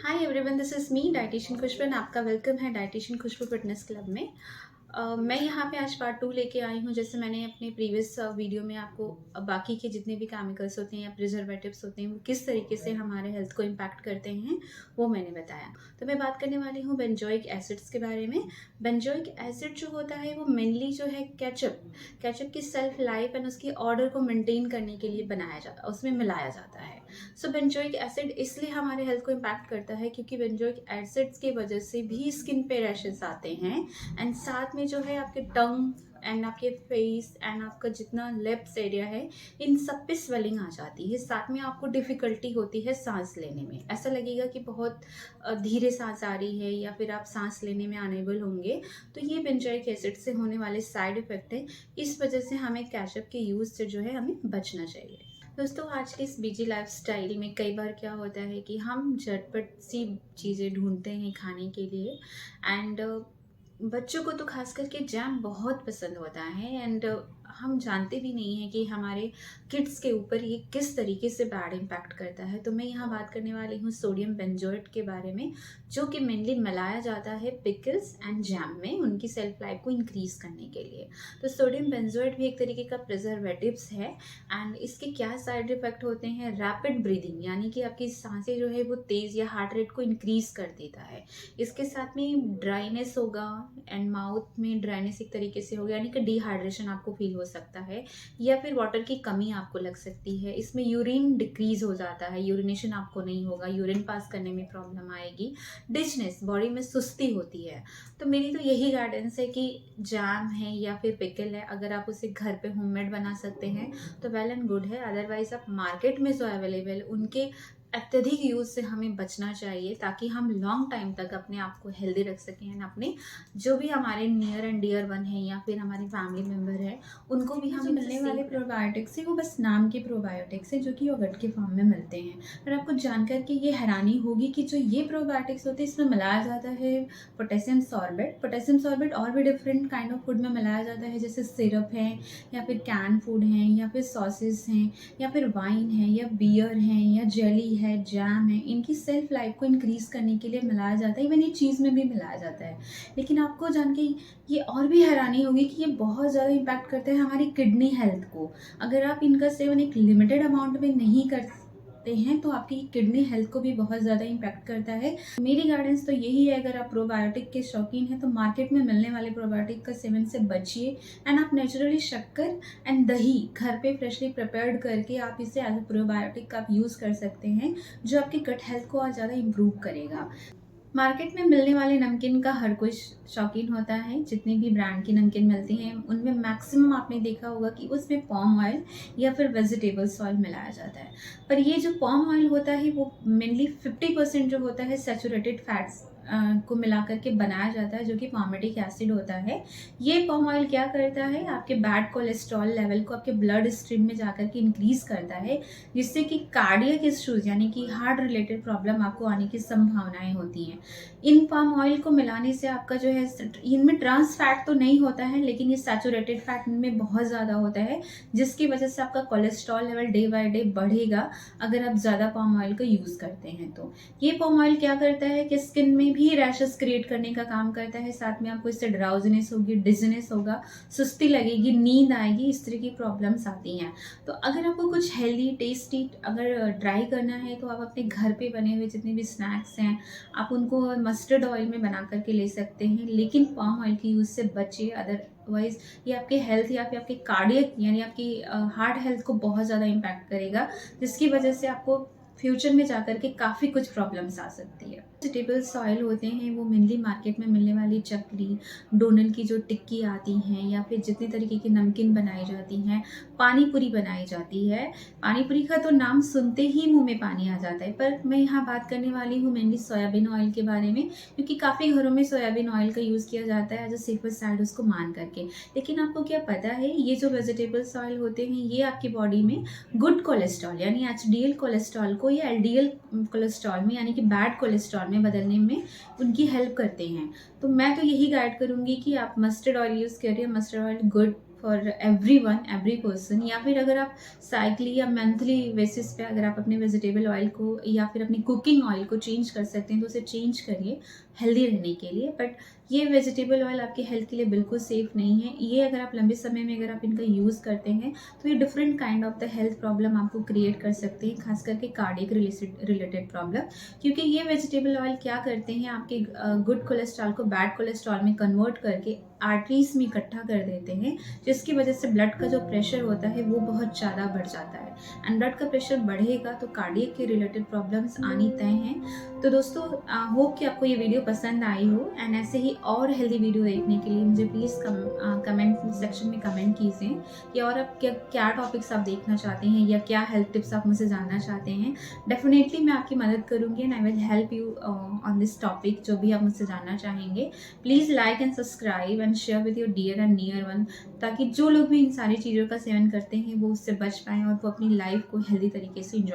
Hi everyone, this is me dietitian Khushboo and आपका वेलकम है डाइटिशियन खुशबू फिटनेस क्लब में। मैं यहाँ पे आज पार्ट 2 लेके आई हूँ। जैसे मैंने अपने प्रीवियस वीडियो में आपको बाकी के जितने भी केमिकल्स होते हैं या प्रिजर्वेटिव्स होते हैं वो किस तरीके से हमारे हेल्थ को इम्पैक्ट करते हैं वो मैंने बताया। तो मैं बात करने वाली हूँ बेंजोइक एसिड्स के बारे में। बेंजोइक एसिड जो होता है वो मेनली जो है केचप की सेल्फ लाइफ एंड उसकी ऑर्डर को मेंटेन करने के लिए बनाया जाता है, उसमें मिलाया जाता है। सो बेंजोइक एसिड इसलिए हमारे हेल्थ को इम्पैक्ट करता है क्योंकि बेंजोइक एसिड्स की वजह से भी स्किन पे रैशेस आते हैं एंड साथ में जो है आपके टंग एंड आपके फेस एंड आपका जितना लिप्स एरिया है इन सब पे स्वेलिंग आ जाती है। साथ में आपको डिफ़िकल्टी होती है सांस लेने में, ऐसा लगेगा कि बहुत धीरे सांस आ रही है या फिर आप सांस लेने में अनेबल होंगे। तो ये बेंजोइक एसिड से होने वाले साइड इफ़ेक्ट है। इस वजह से हमें केचप के यूज़ से जो है हमें बचना चाहिए। दोस्तों, आज के इस बिजी लाइफस्टाइल में कई बार क्या होता है कि हम झटपट सी चीज़ें ढूंढते हैं खाने के लिए एंड बच्चों को तो खास करके जैम बहुत पसंद होता है एंड हम जानते भी नहीं हैं कि हमारे किड्स के ऊपर ये किस तरीके से बैड इम्पैक्ट करता है। तो मैं यहाँ बात करने वाली हूँ सोडियम बेंजोएट के बारे में, जो कि मेनली मिलाया जाता है पिकल्स एंड जैम में उनकी सेल्फ लाइफ को इंक्रीज करने के लिए। तो सोडियम बेंजोएट भी एक तरीके का प्रिजर्वेटिव्स है एंड इसके क्या साइड इफेक्ट होते हैं। रैपिड ब्रीदिंग, यानी कि आपकी सांसें जो है वो तेज़ या हार्ट रेट को इंक्रीज कर देता है। इसके साथ में ड्राइनेस होगा एंड माउथ में ड्राइनेस एक तरीके से होगा, यानी कि डिहाइड्रेशन आपको फील हो सकता है या फिर वाटर की कमी आपको लग सकती है। इसमें यूरिन डिक्रीज हो जाता है, यूरिनेशन आपको नहीं होगा, यूरिन पास करने में प्रॉब्लम आएगी। डिजनेस, बॉडी में सुस्ती होती है। तो मेरी तो यही गाइडेंस है कि जैम है या फिर पिकल है, अगर आप उसे घर पे होममेड बना सकते हैं तो वेल एंड गुड है। अदरवाइज आप मार्केट में जो अवेलेबल उनके अत्यधिक यूज़ से हमें बचना चाहिए ताकि हम लॉन्ग टाइम तक अपने आप को हेल्दी रख सकें एंड अपने जो भी हमारे नियर एंड डियर वन है या फिर हमारे फैमिली मेम्बर है उनको भी हम मिलने वाले प्रोबायोटिक्स है वो बस नाम के प्रोबायोटिक्स है जो कि योगर्ट के फॉर्म में मिलते हैं। पर आपको जानकर के ये हैरानी होगी कि जो ये प्रोबायोटिक्स होते हैं इसमें मिलाया जाता है पोटेशियम सॉर्बेट। पोटेशियम सॉर्बेट और भी डिफरेंट काइंड ऑफ फूड में मिलाया जाता है, जैसे सिरप है या फिर कैन फूड है या फिर सॉसेस हैं या फिर वाइन है या बियर है या जेली है, जैम है। इनकी सेल्फ लाइफ को इंक्रीज करने के लिए मिलाया जाता है। इवन ये चीज़ में भी मिलाया जाता है। लेकिन आपको जान के ये और भी हैरानी होगी कि ये बहुत ज़्यादा इम्पैक्ट करते हैं हमारी किडनी हेल्थ को। अगर आप इनका सेवन एक लिमिटेड अमाउंट में नहीं करते हैं तो आपकी किडनी हेल्थ को भी बहुत ज़्यादा इम्पैक्ट करता है। मेरी गाइडेंस तो यही है, अगर आप प्रोबायोटिक के शौकीन हैं तो मार्केट में मिलने वाले प्रोबायोटिक का सेवन से बचिए एंड आप नेचुरली शक्कर एंड दही घर पे फ्रेशली प्रिपेयर्ड करके आप इसे एज अ प्रोबायोटिक का आप यूज़ कर सकते हैं, जो आपकी गट हेल्थ को और ज़्यादा इम्प्रूव करेगा। मार्केट में मिलने वाले नमकीन का हर कोई शौकीन होता है। जितनी भी ब्रांड की नमकीन मिलती हैं उनमें मैक्सिमम आपने देखा होगा कि उसमें पॉम ऑयल या फिर वेजिटेबल्स ऑयल मिलाया जाता है। पर ये जो पॉम ऑयल होता है वो मेनली 50% जो होता है सैचुरेटेड फैट्स को मिला करके बनाया जाता है, जो कि पामेटिक एसिड होता है। ये पॉम ऑयल क्या करता है, आपके बैड कोलेस्ट्रॉल लेवल को आपके ब्लड स्ट्रीम में जाकर के इंक्रीज करता है, जिससे कि कार्डियक इश्यूज यानी कि हार्ट रिलेटेड प्रॉब्लम आपको आने की संभावनाएं होती हैं। इन पाम ऑयल को मिलाने से आपका जो है, इनमें ट्रांस फैट तो नहीं होता है लेकिन ये सैचुरेटेड फैट इनमें बहुत ज़्यादा होता है, जिसकी वजह से आपका cholesterol level day by day बढ़ेगा अगर आप ज़्यादा पाम ऑयल का यूज़ करते हैं। तो ये पाम ऑयल क्या करता है कि स्किन में भी रैशेस क्रिएट करने का काम करता है। साथ में आपको इससे ड्राउजीनेस होगी, डिजनेस होगा, सुस्ती लगेगी, नींद आएगी, इस तरह की प्रॉब्लम्स आती हैं। तो अगर आपको कुछ हेल्दी टेस्टी अगर ट्राई करना है तो आप अपने घर पे बने हुए जितने भी स्नैक्स हैं आप उनको मस्टर्ड ऑयल में बना करके ले सकते हैं, लेकिन पाम ऑयल के यूज़ से बचिए। अदरवाइज ये आपके हेल्थ या फिर आपके कार्डियक यानी आपकी हार्ट हेल्थ को बहुत ज़्यादा इम्पैक्ट करेगा, जिसकी वजह से आपको फ्यूचर में जाकर के काफ़ी कुछ प्रॉब्लम्स आ सकती है। वेजिटेबल्स ऑयल होते हैं वो मेनली मार्केट में मिलने वाली चकली, डोनल की जो टिक्की आती हैं या फिर जितनी तरीके की नमकीन बनाई जाती हैं, पानी पूरी बनाई जाती है। पानी पूरी का तो नाम सुनते ही मुंह में पानी आ जाता है। पर मैं यहाँ बात करने वाली हूँ मेनली सोयाबीन ऑयल के बारे में, क्योंकि काफ़ी घरों में सोयाबीन ऑयल का यूज़ किया जाता है एज अ सेफर साइड उसको मान करके। लेकिन आपको क्या पता है, ये जो वेजिटेबल्स ऑयल होते हैं ये आपकी बॉडी में गुड कोलेस्ट्रॉल यानी एचडीएल कोलेस्ट्रॉल को या एलडीएल कोलेस्ट्रॉल में यानी कि बैड कोलेस्ट्रॉल में बदलने में उनकी हेल्प करते हैं। तो मैं तो यही गाइड करूँगी कि आप मस्टर्ड ऑयल यूज़ करिए। Mustard oil good for everyone, every person. या फिर अगर आप साइकली या मंथली बेसिस पे अगर आप अपने वेजिटेबल ऑयल को या फिर अपनी कुकिंग ऑयल को चेंज कर सकते हैं तो उसे चेंज करिए हेल्दी रहने के लिए। बट ये वेजिटेबल ऑयल आपकी हेल्थ के लिए बिल्कुल सेफ़ नहीं है। ये अगर आप लंबे समय में अगर आप इनका यूज़ करते हैं तो ये different kind of the health problem आपको क्रिएट कर सकते हैं, खास करके कार्डियक रिलेटेड प्रॉब्लम। क्योंकि ये वेजिटेबल ऑयल क्या करते हैं, आपके गुड कोलेस्ट्रॉल को बैड कोलेस्ट्रॉल में कन्वर्ट करके आर्टरीज में इकट्ठा कर देते हैं, जिसकी वजह से ब्लड का जो प्रेशर होता है वो बहुत ज़्यादा बढ़ जाता है। एंड ब्लड का प्रेशर बढ़ेगा तो कार्डियक के रिलेटेड प्रॉब्लम्स आनी तय हैं। तो दोस्तों, होप कि आपको ये वीडियो पसंद आई हो। एंड ऐसे ही और हेल्दी वीडियो देखने के लिए मुझे प्लीज़ कमेंट सेक्शन में कमेंट कीजिए कि और आप क्या टॉपिक्स आप देखना चाहते हैं या क्या हेल्थ टिप्स आप मुझसे जानना चाहते हैं। डेफिनेटली मैं आपकी मदद करूँगी and I will help you on this topic, जो भी आप मुझसे जानना चाहेंगे। Please like and subscribe and share with your dear and near one, ताकि जो लोग भी इन सारी चीज़ों का सेवन करते हैं वो उससे बच पाएँ और वो अपनी लाइफ को हेल्दी तरीके से इंजॉय